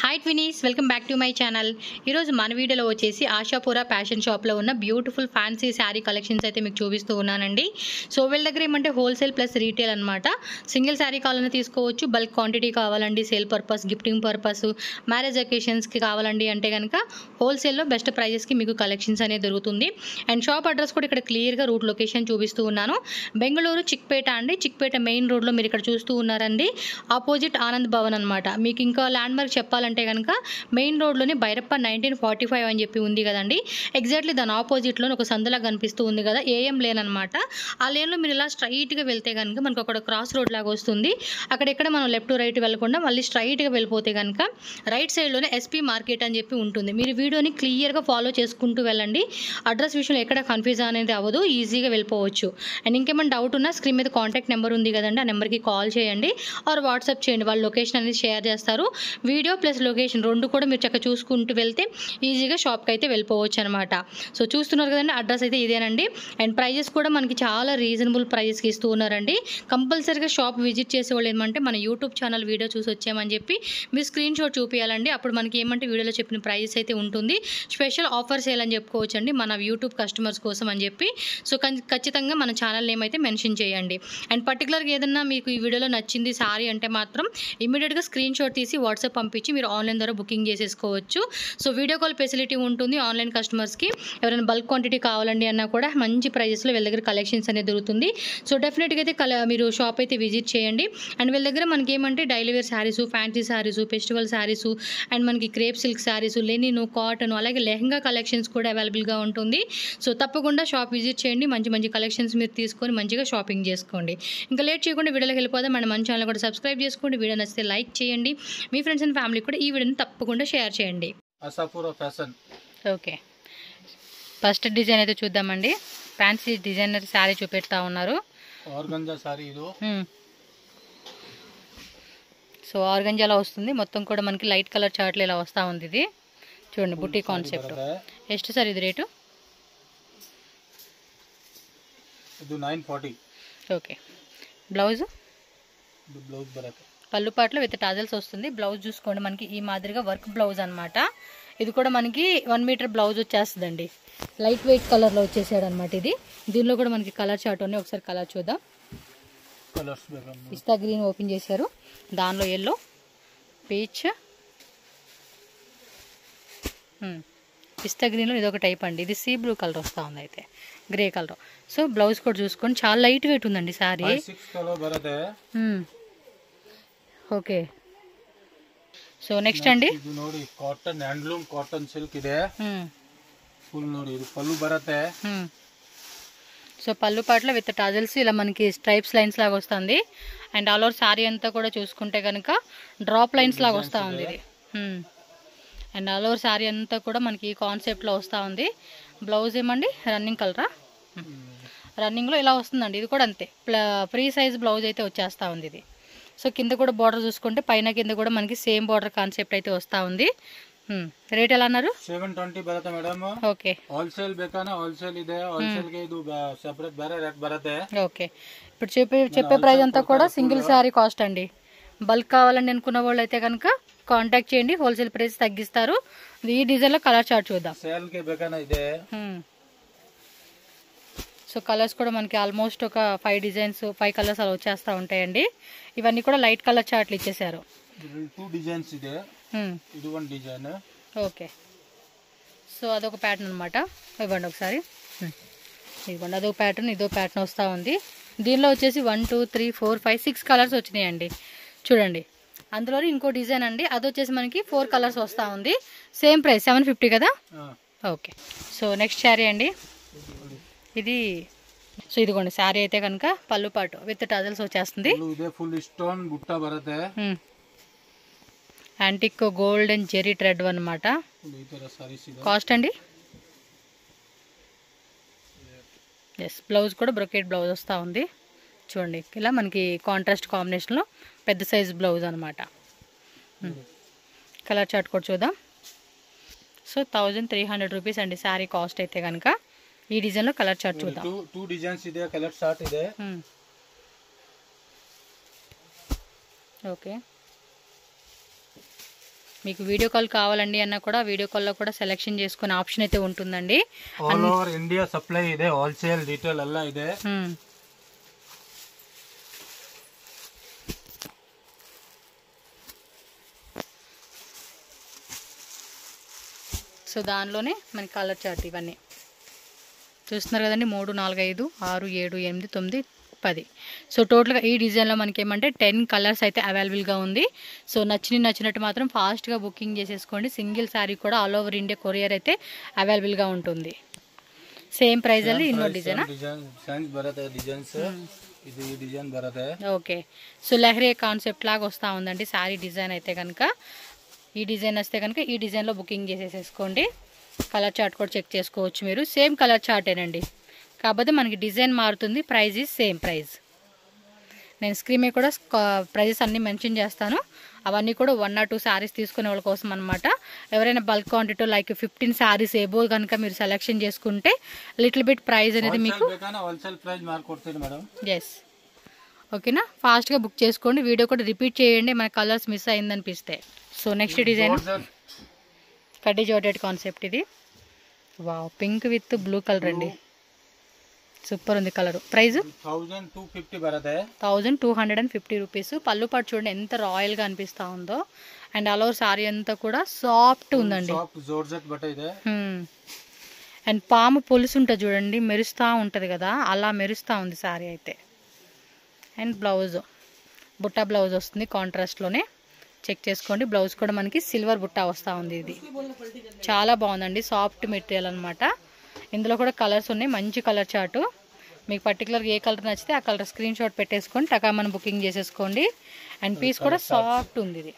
Hi twinnies, welcome back to my channel. ఈరోజు మన వీడియోలో వచ్చేసి ఆశాపుర ఫ్యాషన్ షాప్లో ఉన్న బ్యూటిఫుల్ ఫ్యాన్సీ శారీ కలెక్షన్స్ అయితే మీకు చూపిస్తూ ఉన్నానండి. సో వీళ్ళ దగ్గర ఏమంటే హోల్సేల్ ప్లస్ రీటైల్ అనమాట. సింగిల్ శారీ కావాలని తీసుకోవచ్చు, బల్క్ క్వాంటిటీ కావాలండి, sale purpose, gifting purpose, marriage అకేషన్స్కి కావాలండి అంటే కనుక హోల్సేల్లో బెస్ట్ ప్రైజెస్కి మీకు కలెక్షన్స్ అనేది దొరుకుతుంది. అండ్ షాప్ అడ్రస్ కూడా ఇక్కడ క్లియర్గా రూట్ లొకేషన్ చూపిస్తూ ఉన్నాను. బెంగళూరు చిక్పేట అండి. చిక్పేట మెయిన్ రోడ్లో మీరు ఇక్కడ చూస్తూ ఉన్నారండి, ఆపోజిట్ ఆనంద్ భవన్ అనమాట. మీకు ఇంకా ల్యాండ్మార్క్ చెప్పాలంటే కనుక మెయిన్ రోడ్లోనే బైరప్ప 1945 అని చెప్పి ఉంది కదండి. ఎగ్జాక్ట్లీ దాని ఆపోజిట్లో ఒక సందులా కనిపిస్తూ ఉంది కదా, ఏఎం లేన్ అనమాట. ఆ లేన్లో మీరు ఇలా స్ట్రైట్గా వెళ్తే కనుక మనకు అక్కడ క్రాస్ రోడ్ లాగా వస్తుంది. అక్కడెక్కడ మనం లెఫ్ట్ రైట్ వెళ్ళకుండా మళ్ళీ స్ట్రైట్గా వెళ్ళిపోతే కనుక రైట్ సైడ్లోనే ఎస్పీ మార్కెట్ అని చెప్పి ఉంటుంది. మీరు వీడియోని క్లియర్గా ఫాలో చేసుకుంటూ వెళ్ళండి. అడ్రస్ విషయంలో ఎక్కడ కన్ఫ్యూజన్ అనేది అవ్వదు, ఈజీగా వెళ్ళిపోవచ్చు. అండ్ ఇంకేమైనా డౌట్ ఉన్నా స్క్రీన్ మీద కాంటాక్ట్ నెంబర్ ఉంది కదండి, ఆ నెంబర్కి కాల్ చేయండి ఆర్ వాట్సాప్ చేయండి. వాళ్ళ లొకేషన్ అనేది షేర్ చేస్తారు. వీడియో ప్లస్ లొకేషన్ రెండు కూడా మీరు చక్కగా చూసుకుంటూ వెళ్తే ఈజీగా షాప్కి అయితే వెళ్ళిపోవచ్చు అనమాట. సో చూస్తున్నారు కదండి, అడ్రస్ అయితే ఇదేనండి. అండ్ ప్రైజెస్ కూడా మనకి చాలా రీజనబుల్ ప్రైజెస్కి ఇస్తూ ఉన్నారండి. కంపల్సరీగా షాప్ విజిట్ చేసేవాళ్ళు ఏమంటే మన యూట్యూబ్ ఛానల్ వీడియో చూసి వచ్చామని చెప్పి మీరు స్క్రీన్ షాట్ చూపించాలండి. అప్పుడు మనకి ఏమంటే వీడియోలో చెప్పిన ప్రైజెస్ అయితే ఉంటుంది. స్పెషల్ ఆఫర్ సేల్ అని చెప్పుకోవచ్చు అండి మన యూట్యూబ్ కస్టమర్స్ కోసం అని చెప్పి. సో ఖచ్చితంగా మన ఛానల్ నేమ్ అయితే మెన్షన్ చేయండి. అండ్ పర్టికులర్గా ఏదన్నా మీకు ఈ వీడియోలో నచ్చింది సారీ అంటే మాత్రం ఇమీడియట్గా స్క్రీన్ షాట్ తీసి వాట్సాప్ పంపించి మీరు ఆన్లైన్ ద్వారా బుకింగ్ చేసేసుకోవచ్చు. సో వీడియో కాల్ ఫెసిలిటీ ఉంటుంది ఆన్లైన్ కస్టమర్స్కి. ఎవరైనా బల్క్ క్వాంటిటీ కావాలండి అన్నా కూడా మంచి ప్రైజెస్లో వీళ్ళ దగ్గర కలెక్షన్స్ అనేది దొరుకుతుంది. సో డెఫినెట్గా అయితే మీరు షాప్ అయితే విజిట్ చేయండి. అండ్ వీళ్ళ దగ్గర మనకి ఏమంటే daily wear saris, fancy saris, festival saris, and మనకి crepe silk saris, linen, cotton, అలాగే లెహంగా కలెక్షన్స్ కూడా అవైలబుల్గా ఉంటుంది. సో తప్పకుండా షాప్ విజిట్ చేయండి. మంచి మంచి కలెక్షన్స్ మీరు తీసుకొని మంచిగా షాపింగ్ చేసుకోండి. ఇంకా లేట్ చేయకుండా వీడియోలోకి వెళ్ళిపోదాం. మన ఛానల్ కూడా సబ్స్క్రైబ్ చేసుకోండి. వీడియో నచ్చితే లైక్ చేయండి. మీ ఫ్రెండ్స్ అండ్ ఫ్యామిలీ కూడా ఈ వీడియోని తప్పకుండా షేర్ చేయండి. Ashapura fashion. Okay, first design అయితే చూద్దామండి. ఫ్యాన్సీ డిజైనర్ శారీ చూపెడతా ఉన్నారు. ఆర్గంజా శారీ ఇది. సో ఆర్గంజాలో వస్తుంది మొత్తం కూడా మనకి లైట్ కలర్ చార్ట్లు ఇలా వస్తూ ఉంది. ఇది చూడండి బుట్టి కాన్సెప్ట్. ಎಷ್ಟು సార్ ఇది రేటు? ಇದು 940. ఓకే, బ్లౌజ్ బ్లౌజ్ బరతే పళ్ళు పాటలో విత్ టాజల్స్ వస్తుంది. బ్లౌజ్ చూసుకోండి మనకి ఈ మాదిరిగా వర్క్ బ్లౌజ్ అనమాట. ఇది కూడా మనకి 1 మీటర్ బ్లౌజ్ వచ్చేస్తుందండి. లైట్ వెయిట్ కలర్లో వచ్చేసాడు అనమాట ఇది. దీనిలో కూడా మనకి కలర్ చార్ట్ ఉన్నాయి, ఒకసారి కలర్ చూద్దాం. పిస్తా గ్రీన్ ఓపెన్ చేశారు, దానిలో ఎల్లో, పీచ్, పిస్తా గ్రీన్లో ఇదొక టైప్ అండి. ఇది సీ బ్లూ కలర్ వస్తూ ఉంది, అయితే గ్రే కలర్. సో బ్లౌజ్ కూడా చూసుకోండి, చాలా లైట్ వెయిట్ ఉందండి సారీ. ఓకే, సో నెక్స్ట్ అండి ಇದು ನೋಡಿ ಕಾಟನ್ ಹ್ಯಾಂಡ್ಲೂಮ್ ಕಾಟನ್ ಸಿಲ್ಕ್ ಇದೆ. ಫುಲ್ ನೋಡಿ ಇದು ಪಲ್ಲು ಬರುತ್ತೆ. సో పళ్ళు పాటలో విత్ టాజల్స్ ఇలా మనకి స్ట్రైప్స్ లైన్స్ లాగా వస్తుంది. అండ్ ఆల్ ఓవర్ శారీ అంతా కూడా చూసుకుంటే కనుక డ్రాప్ లైన్స్ లాగా వస్తూ ఉంది ఇది. అండ్ ఆల్ ఓవర్ శారీ అంతా కూడా మనకి ఈ కాన్సెప్ట్లో వస్తూ ఉంది. బ్లౌజ్ ఏమండి రన్నింగ్ కలరా? రన్నింగ్లో ఇలా వస్తుందండి. ఇది కూడా అంతే, ఫ్రీ సైజ్ బ్లౌజ్ అయితే వచ్చేస్తూ ఉంది ఇది. సో కింద కూడా బార్డర్ చూసుకుంటే పైన కింద కూడా మనకి సేమ్ బార్డర్ కాన్సెప్ట్ అయితే వస్తూ ఉంది. రేట్ ఎలా అన్నారు? 720 ಬರುತ್ತೆ ಮೇಡಮ್. ఓకే, ಹೋಲ್ಸೇಲ್ ಬೇಕಾನೆ ಹೋಲ್ಸೇಲ್ ಇದೆ. ಹೋಲ್ಸೇಲ್ ಗೆ ಇದು ಸೆಪರೇಟ್ ಬೇರೆ ರೇಟ್ ಬರುತ್ತೆ. ఓకే, ఇప్పుడు చెప్పే ప్రైస్ అంతా కూడా సింగిల్ శారీ కాస్ట్ అండి. బల్క్ కావాలని అనుకున్న వాళ్ళు అయితే కనుక కాంటాక్ట్ చేయండి, హోల్సేల్ ప్రైస్ తగ్గిస్తారు. ఈ డిజైన్లో కలర్ చార్ట్ చూద్దాం. సేల్ కి ಬೇಕಾನೆ ಇದೆ. సో కలర్స్ కూడా మనకి ఆల్మోస్ట్ ఒక 5 కలర్స్ అలా వచ్చేస్తూ ఉంటాయండి. ఇవన్నీ కూడా లైట్ కలర్ చార్ట్లు ఇచ్చేసారు. 2 డిజైన్స్ ಇದೆ. ఇది 1 డిజైన్. ఓకే, సో అదొక ప్యాటర్న్ అనమాట. ఇవ్వండి ఒకసారి, ఇవ్వండి అదొక ప్యాటర్న్, ఇదో ప్యాటర్న్ వస్తూ ఉంది. దీనిలో వచ్చేసి 1 2 3 4 5 6 కలర్స్ వచ్చినాయండి. చూడండి అందులో ఇంకో డిజైన్ అండి, అది వచ్చేసి మనకి 4 కలర్స్ వస్తూ ఉంది. సేమ్ ప్రైస్ 750 కదా. ఓకే, సో నెక్స్ట్ శారీ అండి ఇది. సో ఇదిగోండి శారీ అయితే కనుక పళ్ళు పాటు విత్ టజల్స్ వచ్చేస్తుంది. ఫుల్ స్టోన్ బుట్ట బರುತ್ತೆ. Antique gold and zari thread అనమాట. కాస్ట్ అండి? ఎస్, బ్లౌజ్ కూడా బ్రొకేట్ బ్లౌజ్ వస్తూ ఉంది. చూడండి ఇలా మనకి కాంట్రాస్ట్ కాంబినేషన్లో పెద్ద సైజ్ బ్లౌజ్ అనమాట. కలర్ చార్ట్ కూడా చూద్దాం. సో 1300 రూపీస్ అండి శారీ కాస్ట్ అయితే కనుక. ఈ డిజైన్లో కలర్ చార్ట్ చూద్దాం. 2 డిజైన్స్ ಇದೆ, కలర్ చార్ట్ ಇದೆ. ఓకే, మీకు వీడియో కాల్ కావాలండి అన్నా కూడా వీడియో కాల్లో కూడా సెలెక్షన్ చేసుకునే ఆప్షన్ అయితే ఉంటుందండి. ఆల్ ఓవర్ ఇండియా సప్లై ಇದೆ, ಹೋಲ್ಸೇಲ್ ರಿಟೇಲ್ ಎಲ್ಲ ಇದೆ. సో దానిలోనే మనకి కలర్ చార్ట్ ఇవన్నీ చూస్తున్నారు కదండి. 3, 4, 5, 6, 7, 8, 9, 10. సో టోటల్గా ఈ డిజైన్లో మనకి ఏమంటే 10 కలర్స్ అయితే అవైలబుల్గా ఉంది. సో నచ్చినట్టు మాత్రం ఫాస్ట్గా బుకింగ్ చేసేసుకోండి. సింగిల్ శారీ కూడా ఆల్ ఓవర్ ఇండియా కొరియర్ అయితే అవైలబుల్గా ఉంటుంది. సేమ్ ప్రైస్ ಅಲ್ಲಿ ಇನ್ನೊಂದು ಡಿಸೈನ್ ಬರುತ್ತೆ, ಡಿಸೈನ್ಸ್ ಇದು ಈ ಡಿಸೈನ್ ಬರುತ್ತೆ. ఓకే. సో లెహరే కాన్సెప్ట్ లాగా వస్తూ ఉందండి శారీ డిజైన్ అయితే కనుక. ఈ డిజైన్ వస్తే కనుక ఈ డిజైన్లో బుకింగ్ చేసేసేసుకోండి. కలర్ చార్ట్ కూడా చెక్ చేసుకోవచ్చు మీరు. సేమ్ కలర్ చార్టేనండి, కాకపోతే మనకి డిజైన్ మారుతుంది, ప్రైస్ ఈజ్ సేమ్ ప్రైస్. నేను స్క్రీన్ మీద కూడా ప్రైజెస్ అన్నీ మెన్షన్ చేస్తాను. అవన్నీ కూడా 1 or 2 శారీస్ తీసుకునే వాళ్ళ కోసం అనమాట. ఎవరైనా bulk quantity like 15 saris above కనుక మీరు సెలెక్షన్ చేసుకుంటే లిటిల్ బిట్ ప్రైస్ అనేది మీకు ఎస్ ఓకేనా. ఫాస్ట్గా బుక్ చేసుకోండి. వీడియో కూడా రిపీట్ చేయండి మన కలర్స్ మిస్ అయిందనిపిస్తే. సో నెక్స్ట్ డిజైన్ కడ్డీ జార్జెట్ కాన్సెప్ట్. ఇది wow, pink with blue colour అండి, సూపర్ ఉంది కలర్. Price 1250 rupees. పళ్ళు పాటు చూడండి ఎంత రాయల్గా అనిపిస్తూ ఉందో. అండ్ ఆల్ ఓవర్ సారీ అంతా కూడా సాఫ్ట్ ఉందండి. అండ్ పాము పొలుసు ఉంటుంది చూడండి, మెరుస్తూ ఉంటుంది కదా, అలా మెరుస్తూ ఉంది సారీ అయితే. అండ్ బ్లౌజ్ బుట్టా బ్లౌజ్ వస్తుంది కాంట్రాస్ట్లోనే, చెక్ చేసుకోండి. బ్లౌజ్ కూడా మనకి సిల్వర్ బుట్టా వస్తూ ఉంది. ఇది చాలా బాగుందండి, సాఫ్ట్ మెటీరియల్ అనమాట. ఇందులో కూడా కలర్స్ ఉన్నాయి, మంచి కలర్ చార్టు. మీకు పర్టికులర్గా ఏ కలర్ నచ్చితే ఆ కలర్ స్క్రీన్ షాట్ పెట్టేసుకొని టకామని బుకింగ్ చేసేసుకోండి. అండ్ పీస్ కూడా సాఫ్ట్ ఉంది. ఇది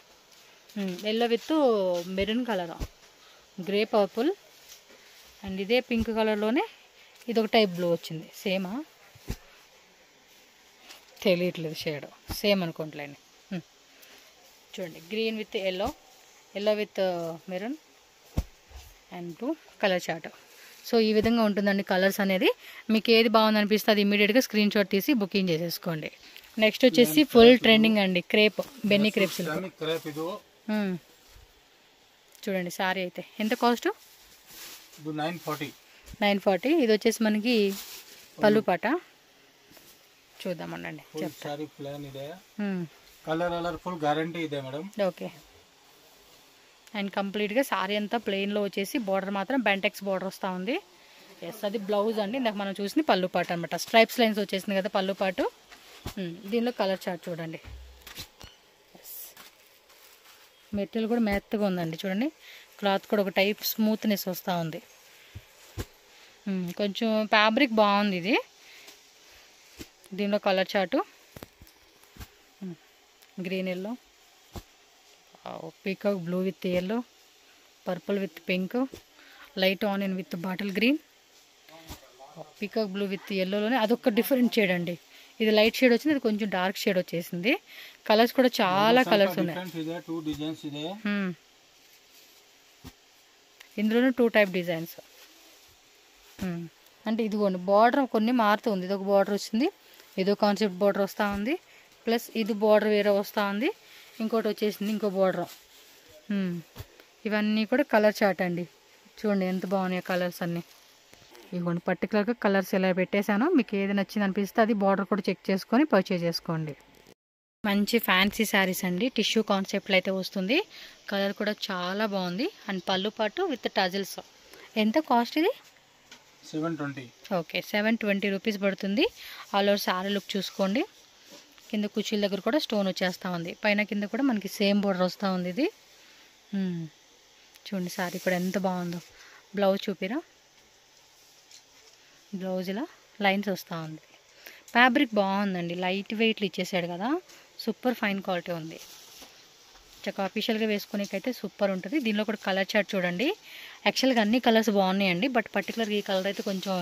yellow with maroon colour, grey purple, and ఇదే పింక్ కలర్లోనే ఇది ఒక టైప్ బ్లూ వచ్చింది. సేమా తెలియట్లేదు, షేడ్ సేమ్ అనుకోండి. చూడండి green with yellow, yellow with maroon and blue colour chart. So ఈ విధంగా ఉంటుందండి కలర్స్ అనేది. మీకు ఏది బాగుంది అనిపిస్తే అది ఇమీడియట్గా స్క్రీన్ షాట్ తీసి బుకింగ్ చేసేసుకోండి. నెక్స్ట్ వచ్చేసి ఫుల్ ట్రెండింగ్ అండి, క్రేప్, బెన్నీ క్రేప్ సిల్క్. చూడండి సారీ అయితే ఎంత కాస్ట్? 940. ఇది వచ్చేసి మనకి పళ్ళు పాట చూద్దామండి. ఓకే. అండ్ కంప్లీట్గా సారీ అంతా ప్లెయిన్లో వచ్చేసి బార్డర్ మాత్రం బెంటెక్స్ బార్డర్ వస్తూ ఉంది. ఎస్, అది బ్లౌజ్ అండి. ఇందాక మనం చూసింది పళ్ళు పాటు అనమాట. స్ట్రైప్స్ లైన్స్ వచ్చేసింది కదా పళ్ళు పాటు. దీనిలో కలర్ చార్ట్ చూడండి. మెటీరియల్ కూడా మెత్తగా ఉందండి చూడండి. క్లాత్ కూడా ఒక టైప్ స్మూత్నెస్ వస్తూ ఉంది. కొంచెం ఫ్యాబ్రిక్ బాగుంది ఇది. దీనిలో colour chart green yellow, peacock blue with yellow, purple with pink, light onion with bottle green, peacock blue with ఎల్లోలోనే అదొక డిఫరెంట్ షేడ్ అండి. ఇది లైట్ షేడ్ వచ్చింది, ఇది కొంచెం డార్క్ షేడ్ వచ్చేసింది. కలర్స్ కూడా చాలా కలర్స్ ఉన్నాయి. ఇందులోనే 2 టైప్ డిజైన్స్. అంటే ఇదిగోండి బార్డర్ కొన్ని మారుతుంది. ఇదొక బార్డర్ వచ్చింది, ఇదో కాన్సెప్ట్ బార్డర్ వస్తూ ఉంది, ప్లస్ ఇది బార్డర్ వేరే వస్తూ ఉంది, ఇంకోటి వచ్చేసింది ఇంకో బార్డర్. ఇవన్నీ కూడా కలర్ చార్ట్ అండి. చూడండి ఎంత బాగున్నాయి కలర్స్ అన్నీ. ఇవ్వండి పర్టికులర్గా కలర్స్ ఎలా పెట్టేశానో మీకు ఏది నచ్చింది అనిపిస్తే అది బార్డర్ కూడా చెక్ చేసుకొని పర్చేజ్ చేసుకోండి. మంచి ఫ్యాన్సీ శారీస్ అండి, టిష్యూ కాన్సెప్ట్లో అయితే వస్తుంది. కలర్ కూడా చాలా బాగుంది. అండ్ పళ్ళు పాటు విత్ టజిల్స్. ఎంత కాస్ట్ ఇది? 720. ఓకే, 720 రూపీస్ పడుతుంది. ఆల్ ఓవర్ శారీ లుక్ చూసుకోండి. కింద కుర్చీల దగ్గర కూడా స్టోన్ వచ్చేస్తూ ఉంది, పైన కింద కూడా మనకి సేమ్ బోర్డర్ వస్తూ ఉంది. ఇది చూడండి శారీ కూడా ఎంత బాగుందో. బ్లౌజ్ చూపిరా, బ్లౌజ్ ఇలా లైన్స్ వస్తూ ఉంది. ఫ్యాబ్రిక్ బాగుందండి, లైట్ వెయిట్లు ఇచ్చేసాడు కదా, సూపర్ ఫైన్ క్వాలిటీ ఉంది. చక్కగా అఫీషియల్గా వేసుకునేకైతే సూపర్ ఉంటుంది. దీనిలో కూడా కలర్ చార్ట్ చూడండి. యాక్చువల్గా అన్ని కలర్స్ బాగున్నాయండి, బట్ పర్టికులర్గా ఈ కలర్ అయితే కొంచెం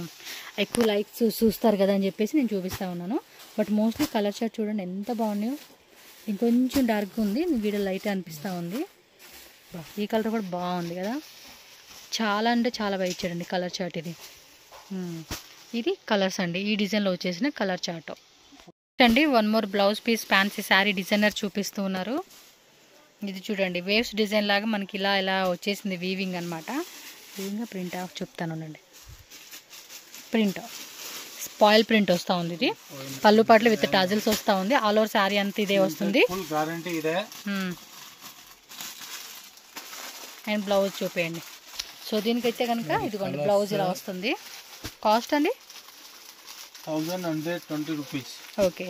ఎక్కువ లైక్స్ చూస్తారు కదా అని చెప్పేసి నేను చూపిస్తూ ఉన్నాను. బట్ మోస్ట్లీ కలర్ చార్ట్ చూడండి ఎంత బాగున్నాయో. ఇంకొంచెం డార్క్గా ఉంది, వీడియో లైట్ అనిపిస్తూ ఉంది. ఈ కలర్ కూడా బాగుంది కదా, చాలా అంటే చాలా బాగా ఇచ్చాడండి కలర్ చార్ట్ ఇది. ఇది కలర్స్ అండి, ఈ డిజైన్లో వచ్చేసిన కలర్ చార్ట్ అండి. 1 more blouse piece fancy sari designer చూపిస్తూ ఉన్నారు. ఇది చూడండి వేవ్స్ డిజైన్ లాగా మనకి ఇలా ఇలా వచ్చేసింది వీవింగ్ అనమాట. వీవింగ్ ప్రింట్ ఆఫ్ చెప్తానండి. ప్రింట్ స్పాయిల్ ప్రింట్ వస్తూ ఉంది. ఇది పళ్ళు పాటలు విత్ టజిల్స్ వస్తూ ఉంది. ఆల్ ఓవర్ శారీ అంతా ఇదే వస్తుంది. And blouse చూపేయండి. సో దీనికైతే కనుక ఇదిగోండి బ్లౌజ్ ఇలా వస్తుంది. కాస్ట్ అండి 1120 రూపీస్. ఓకే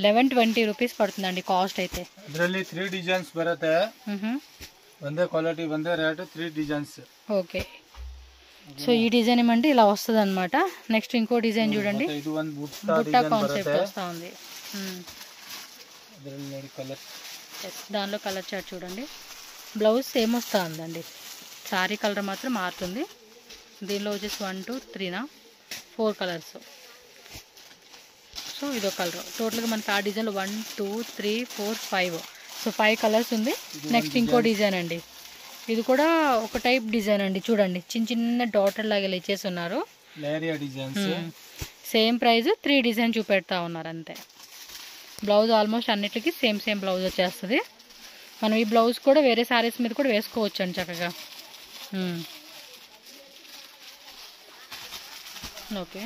1120 రూపీస్ పడుతుందండి కాస్ట్ అయితే. ಇದರಲ್ಲಿ 3 ಡಿಸೈನ್ಸ್ ಬರುತ್ತೆ. ಒಂದೇ ಕ್ವಾಲಿಟಿ ಒಂದೇ ರೇಟ್ 3 ಡಿಸೈನ್ಸ್. ఓకే సో ఈ డిజైన్ ఏమంటే ఇలా వస్తుంది అనమాట. నెక్స్ట్ ఇంకో డిజైన్ చూడండి. ಇದು ಒಂದು బుట్టా కాన్సెప్ట్ వస్తూ ఉంది. ಇದರಲ್ಲಿ ನೋಡಿ ಕಲರ್. దానిలో కలర్ చార్ట్ చూడండి. బ్లౌజ్ సేమ్ వస్తూ ఉందండి. శారీ కలర్ మాత్రం మారుతుంది. దీనిలో వచ్చేసి 1 2 3 4 కలర్స్. సో ఇదో కలర్ టోటల్గా మనకి ఆ డిజైన్లో 1 2 3 4 5. సో 5 కలర్స్ ఉంది. నెక్స్ట్ ఇంకో డిజైన్ అండి. ఇది కూడా ఒక టైప్ డిజైన్ అండి. చూడండి చిన్న చిన్న డాటర్ లాగా ఇలా ఇచ్చేసి ఉన్నారు. సేమ్ ప్రైస్ 3 డిజైన్ చూపెడతా ఉన్నారు అంతే. బ్లౌజ్ ఆల్మోస్ట్ అన్నిటికీ సేమ్ బ్లౌజ్ వచ్చేస్తుంది. మనం ఈ బ్లౌజ్ కూడా వేరే శారీస్ మీద కూడా వేసుకోవచ్చు అండి చక్కగా. ఓకే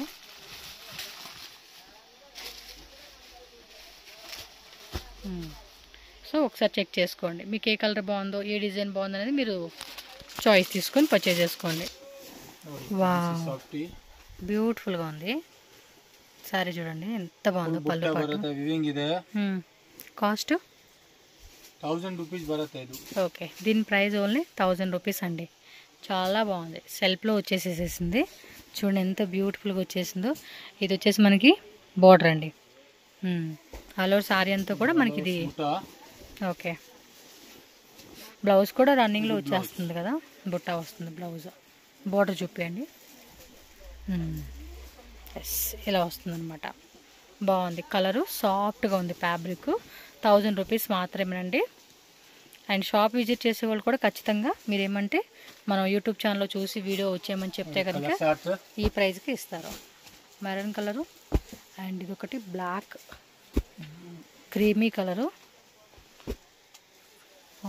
సో ఒకసారి చెక్ చేసుకోండి మీకు ఏ కలర్ బాగుందో ఏ డిజైన్ బాగుందో అనేది మీరు చాయిస్ తీసుకొని పర్చేజ్ చేసుకోండి. వావ్ బ్యూటిఫుల్గా ఉంది సారీ చూడండి ఎంత బాగుందో. పళ్ళు పాటు కాస్ట్ 1000 రూపీస్ బರುತ್ತೆ. ఓకే దీని ప్రైస్ ఓన్లీ 1000 రూపీస్ అండి. చాలా బాగుంది. సెల్ఫ్లో వచ్చేసేసింది చూడండి ఎంత బ్యూటిఫుల్గా వచ్చేసిందో. ఇది వచ్చేసి మనకి బార్డర్ అండి. ఆల్ ఓవర్ సారీ అంతా కూడా మనకి ఇది. ఓకే బ్లౌజ్ కూడా రన్నింగ్లో వచ్చేస్తుంది కదా. బుట్ట వస్తుంది బ్లౌజ్. బార్డర్ చూపించండి. ఎస్ ఇలా వస్తుంది అనమాట. బాగుంది కలరు. సాఫ్ట్గా ఉంది ఫ్యాబ్రిక్. 1000 రూపీస్ మాత్రమేనండి. అండ్ షాప్ విజిట్ చేసే వాళ్ళు కూడా ఖచ్చితంగా మీరేమంటే మనం యూట్యూబ్ ఛానల్లో చూసి వీడియో వచ్చేయమని చెప్తే కనుక ఈ ప్రైస్కి ఇస్తారు. మెరూన్ కలరు అండ్ ఇది ఒకటి black creamy colour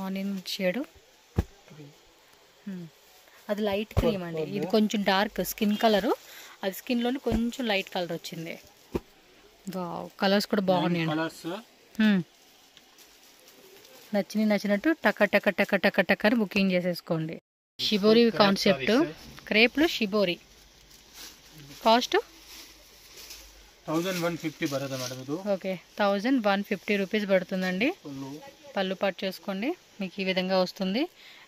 onion shade. అది లైట్ క్రీమ్ అండి. ఇది కొంచెం డార్క్ స్కిన్ కలరు. అది స్కిన్లోని కొంచెం లైట్ కలర్ వచ్చింది. కలర్స్ కూడా బాగున్నాయి. నచ్చినట్టు టక టక టక టక టక అని బుకింగ్ చేసేసుకోండి. షిబోరి కాన్సెప్ట్ క్రేప్లో షిబోరి. కాస్ట్ 1150 బರುತ್ತೆ మేడం. ఇది ఓకే 1150 రూపీస్ పడుతుందండి. పళ్ళు పాటు చేసుకోండి మీకు ఈ విధంగా వస్తుంది.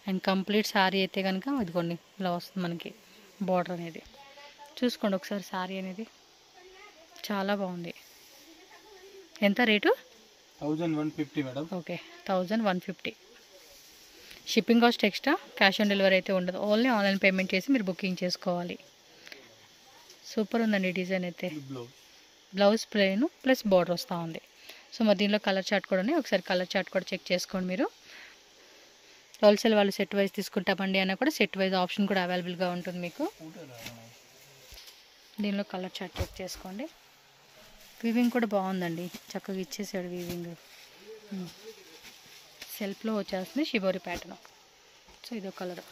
అండ్ కంప్లీట్ శారీ అయితే కనుక ఇదిగోండి ఇలా వస్తుంది మనకి బార్డర్ అనేది. చూసుకోండి ఒకసారి శారీ అనేది చాలా బాగుంది. ఎంత rate? 1150 madam. Okay 1150. Shipping cost extra. Cash on delivery అయితే ఉండదు. ఓన్లీ ఆన్లైన్ పేమెంట్ చేసి మీరు బుకింగ్ చేసుకోవాలి. సూపర్ ఉందండి డిజైన్ అయితే. బ్లౌజ్ ప్లెయిన్ ప్లస్ బార్డర్ వస్తూ ఉంది. సో మరి దీనిలో కలర్ చార్ట్ కూడా ఉన్నాయి. ఒకసారి కలర్ చార్ట్ కూడా చెక్ చేసుకోండి మీరు. హోల్సేల్ వాళ్ళు సెట్ వైజ్ తీసుకుంటామండి అన్న కూడా సెట్ వైజ్ ఆప్షన్ కూడా అవైలబుల్గా ఉంటుంది మీకు. దీనిలో కలర్ చార్ట్ చెక్ చేసుకోండి. వీవింగ్ కూడా బాగుందండి. చక్కగా ఇచ్చేసాడు వీవింగ్. సెల్ఫ్లో వచ్చేస్తుంది షిబోరి ప్యాటర్న్. సో ఇదో colour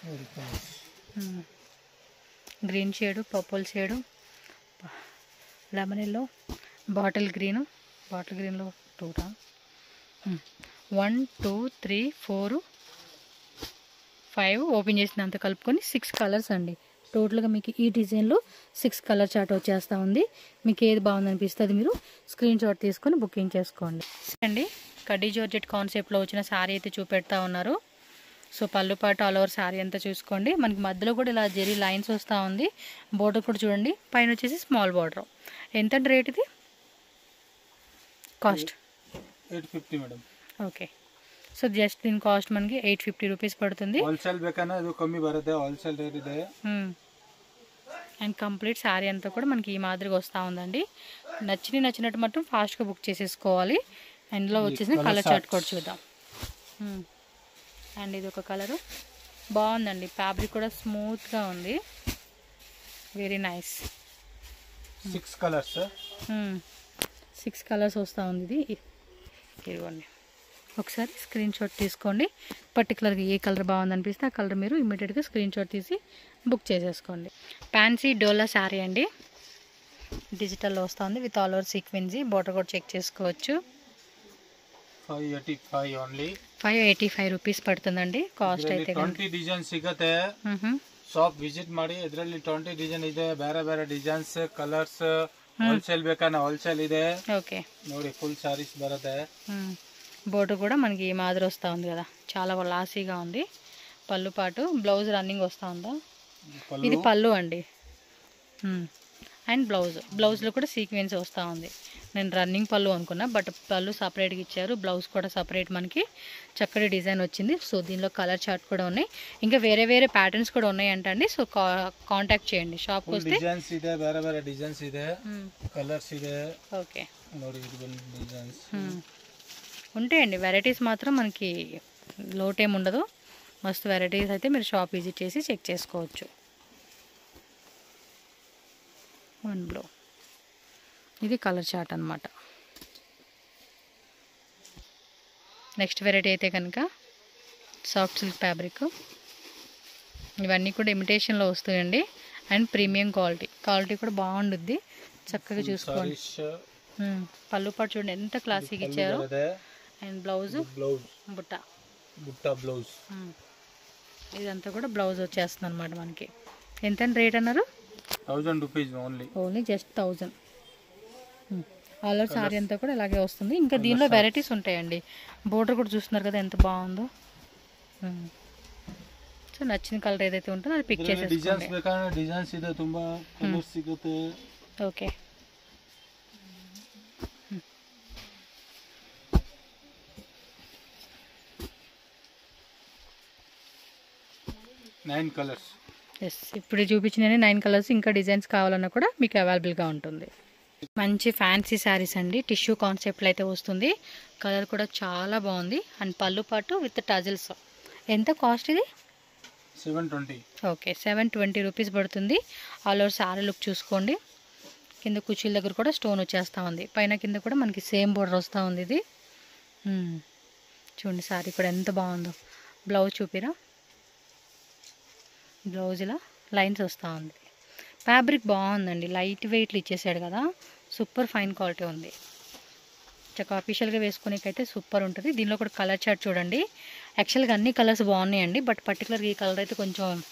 green shade, purple shade, lemon yellow, bottle గ్రీన్లో 2 1 2 3 4 5 ఓపెన్ చేసినంత కలుపుకొని 6 కలర్స్ అండి. టోటల్గా మీకు ఈ డిజైన్లో 6 కలర్ చార్ట్ వచ్చేస్తూ ఉంది. మీకు ఏది బాగుందనిపిస్తుంది మీరు స్క్రీన్ షాట్ తీసుకొని బుకింగ్ చేసుకోండి అండి. కడ్డీ జార్జెట్ కాన్సెప్ట్లో వచ్చిన శారీ అయితే చూపెడతా ఉన్నారు. సో పళ్ళు పాటు ఆల్ ఓవర్ శారీ అంతా చూసుకోండి. మనకి మధ్యలో కూడా ఇలా జెరీ లైన్స్ వస్తూ ఉంది. బోర్డర్ కూడా చూడండి. పైన వచ్చేసి స్మాల్ బార్డర్. ఎంత రేట్ ఇది? Cost 850 madam. Okay so just దీని కాస్ట్ మనకి 850 రూపీస్ పడుతుంది. హోల్సేల్ ಬೇಕన్నా ಇದು ಕಮ್ಮಿ ಬರುತ್ತೆ. హోల్సేల్ రేట్ ಇದೆ. అండ్ కంప్లీట్ శారీ అంతా కూడా మనకి ఈ మాదిరిగా వస్తూ ఉందండి. నచ్చినట్టు మాత్రం ఫాస్ట్గా బుక్ చేసేసుకోవాలి. అందులో వచ్చేసిన కలర్ చార్ట్ కూడా చూద్దాం. అండ్ ఇది ఒక కలరు బాగుందండి. ఫ్యాబ్రిక్ కూడా స్మూత్గా ఉంది. Very nice. 6 కలర్స్ 6 కలర్స్ వస్తూ ఉంది. ఇది ఇదిగోండి ఒకసారి స్క్రీన్ షాట్ తీసుకోండి. పర్టికులర్గా ఏ కలర్ బాగుందనిపిస్తే ఆ కలర్ మీరు ఇమీడియట్గా స్క్రీన్ షాట్ తీసి బుక్ చేసేసుకోండి. ఫ్యాన్సీ డోలా శారీ అండి, డిజిటల్లో వస్తుంది విత్ ఆల్ ఓవర్ సీక్వెన్సీ. బోర్డర్ కూడా చెక్ చేసుకోవచ్చు. 585 ఓన్లీ. 585 రూపೀಸ್ ಪಡ್ತಂదండి ಕಾಸ್ಟ್ అయితే. 20 ಡಿಸೈನ್ ಸಿಗುತ್ತೆ. ಶಾಪ್ ವಿಸಿಟ್ ಮಾಡಿ. ಇದರಲ್ಲಿ 20 ಡಿಸೈನ್ ಇದೆ, ಬೇರೆ ಬೇರೆ ಡಿಸೈನ್ಸ್, ಕಲರ್ಸ್. ಹೋಲ್ಸೇಲ್ ಬೇಕಂದ್ರೆ ಹೋಲ್ಸೇಲ್ ಇದೆ. ఓకే ನೋಡಿ ಫುಲ್ ಸಾರೀಸ್ ಬರುತ್ತೆ. బోర్డర్ కూడా మనకి ఈ మాదిరి వస్తూ ఉంది కదా, చాలా లాసీగా ఉంది. పళ్ళు పాటు బ్లౌజ్ రన్నింగ్ వస్తూ ఉందా, ఇది పళ్ళు అండి. అండ్ బ్లౌజ్లో కూడా సీక్వెన్స్ వస్తూ ఉంది. నేను రన్నింగ్ పళ్ళు అనుకున్నా, బట్ పళ్ళు సపరేట్గా ఇచ్చారు, బ్లౌజ్ కూడా సపరేట్ మనకి చక్కటి డిజైన్ వచ్చింది. సో దీనిలో కలర్ చార్ట్ కూడా ఉన్నాయి, ఇంకా వేరే వేరే ప్యాటర్న్స్ కూడా ఉన్నాయంటండి. సో కాంటాక్ట్ చేయండి షాప్కి వస్తే. డిజైన్స్ ಇದೆ, ಬೇರೆ ಬೇರೆ ಡಿಸೈನ್ಸ್ ಇದೆ, కలర్స్ ಇದೆ. ఓకే ನೋಡಿ ಇದು డిజైన్స్ ఉంటాయండి. వెరైటీస్ మాత్రం మనకి లోటేం ఉండదు. మస్తు వెరైటీస్ అయితే మీరు షాప్ విజిట్ చేసి చెక్ చేసుకోవచ్చు. వన్ బ్లో, ఇది కలర్ చార్ట్ అనమాట. నెక్స్ట్ వెరైటీ అయితే కనుక సాఫ్ట్ సిల్క్ ఫ్యాబ్రిక్. ఇవన్నీ కూడా ఇమిటేషన్లో వస్తాయండి అండ్ ప్రీమియం క్వాలిటీ కూడా బాగుండుద్ది. చక్కగా చూసుకోండి. పళ్ళు పాటు చూడండి ఎంత క్లాసిక్ ఇచ్చారు. అండ్ బ్లౌజ్ బుట్ట బ్లౌజ్. ఇదంతా కూడా బ్లౌజ్ వచ్చేస్తుంది అనమాట మనకి. ఎంత రేట్ అన్నారు? 1000 rupees only just 1000. All over sorry అంతా కూడా ఇలాగే వస్తుంది. ఇంకా దీనిలో వెరైటీస్ ఉంటాయండి. బోర్డర్ కూడా చూస్తున్నారు కదా ఎంత బాగుందో. సో నచ్చిన కలర్ ఏదైతే ఉంటుందో అది పిక్ చేసేసుకోండి. Okay 9 colours. ఎస్, ఇప్పుడు చూపించిన 9 కలర్స్. ఇంకా డిజైన్స్ కావాలన్నా కూడా మీకు అవైలబుల్గా ఉంటుంది. మంచి ఫ్యాన్సీ శారీస్ అండి, టిష్యూ కాన్సెప్ట్లో అయితే వస్తుంది. కలర్ కూడా చాలా బాగుంది. అండ్ పళ్ళు పాటు విత్ టజిల్స్. ఎంత కాస్ట్ ఇది? 720. ఓకే 720 రూపీస్ పడుతుంది. ఆల్ ఓవర్ శారీ లుక్ చూసుకోండి. కింద కుర్చీల దగ్గర కూడా స్టోన్ వచ్చేస్తూ ఉంది, పైన కింద కూడా మనకి సేమ్ బోర్డర్ వస్తూ ఉంది. ఇది చూడండి శారీ కూడా ఎంత బాగుందో. బ్లౌజ్ చూపిరా, బ్లౌజ్ ఇలా లైన్స్ వస్తూ ఉంది. ఫ్యాబ్రిక్ బాగుందండి, లైట్ వెయిట్లు ఇచ్చేసాడు కదా, సూపర్ ఫైన్ క్వాలిటీ ఉంది. చక్కగా అఫీషియల్గా వేసుకునేకైతే సూపర్ ఉంటుంది. దీనిలో కూడా కలర్ చార్ట్ చూడండి. యాక్చువల్గా అన్ని కలర్స్ బాగున్నాయండి, బట్ పర్టికులర్గా ఈ కలర్ అయితే కొంచెం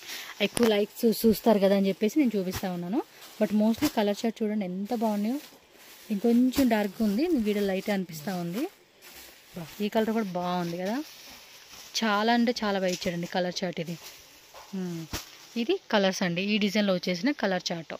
ఎక్కువ లైక్స్ చూస్తారు కదా అని చెప్పేసి నేను చూపిస్తూ ఉన్నాను. బట్ మోస్ట్లీ కలర్ చార్ట్ చూడండి ఎంత బాగున్నాయో. ఇంకొంచెం డార్క్గా ఉంది, వీడియో లైట్ అనిపిస్తూ ఉంది. ఈ కలర్ కూడా బాగుంది కదా, చాలా అంటే చాలా బాగా ఇచ్చాడండి కలర్ చార్ట్. ఇది కలర్స్ అండి, ఈ డిజైన్లో వచ్చేసిన కలర్ చార్ట్.